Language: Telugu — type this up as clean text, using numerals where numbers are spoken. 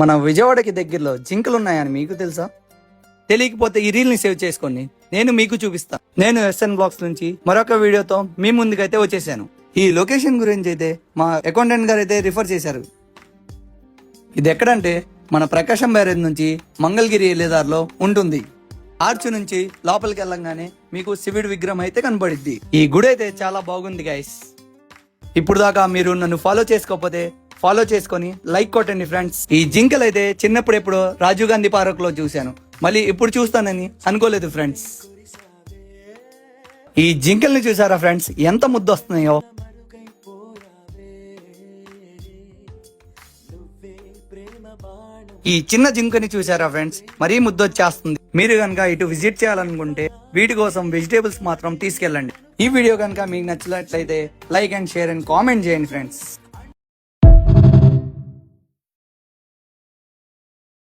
మన విజయవాడకి దగ్గరలో జింకలు ఉన్నాయని మీకు తెలుసా? తెలియకపోతే ఈ రీల్ ని సేవ్ చేసుకోండి, నేను మీకు చూపిస్తా. నేను ఎస్ఎన్ బ్లాగ్స్ నుంచి మరొక వీడియోతో మీ ముందుకైతే వచ్చేసాను. ఈ లొకేషన్ గురించి అయితే మా అకౌంటెంట్ గారు అయితే రిఫర్ చేశారు. ఇది ఎక్కడంటే మన ప్రకాశం బ్యారేజ్ నుంచి మంగళగిరి వెళ్ళేదారిలో ఉంటుంది. ఆర్చ్ నుంచి లోపలికి వెళ్ళంగానే మీకు శివుడి విగ్రహం అయితే కనబడిద్ది. ఈ గుడి అయితే చాలా బాగుంది గైస్. ఇప్పుడు దాకా మీరు నన్ను ఫాలో చేసుకోకపోతే ఫాలో చేసుకొని లైక్ కొట్టండి ఫ్రెండ్స్. ఈ జింకలు అయితే చిన్నప్పుడు ఎప్పుడో రాజీవ్ గాంధీ పార్క్ లో చూశాను, మళ్ళీ ఇప్పుడు చూస్తానని అనుకోలేదు ఫ్రెండ్స్. ఈ జింకల్ని చూసారా ఫ్రెండ్స్, ఎంత ముద్దు వస్తున్నాయో. ఈ చిన్న జింకని చూసారా ఫ్రెండ్స్, మరీ ముద్దు వచ్చేస్తుంది. మీరు కనుక ఇటు విజిట్ చేయాలనుకుంటే వీటి కోసం వెజిటేబుల్స్ మాత్రం తీసుకెళ్ళండి. ఈ వీడియో కనుక మీకు నచ్చినట్లయితే like and share and comment చేయండి ఫ్రెండ్స్.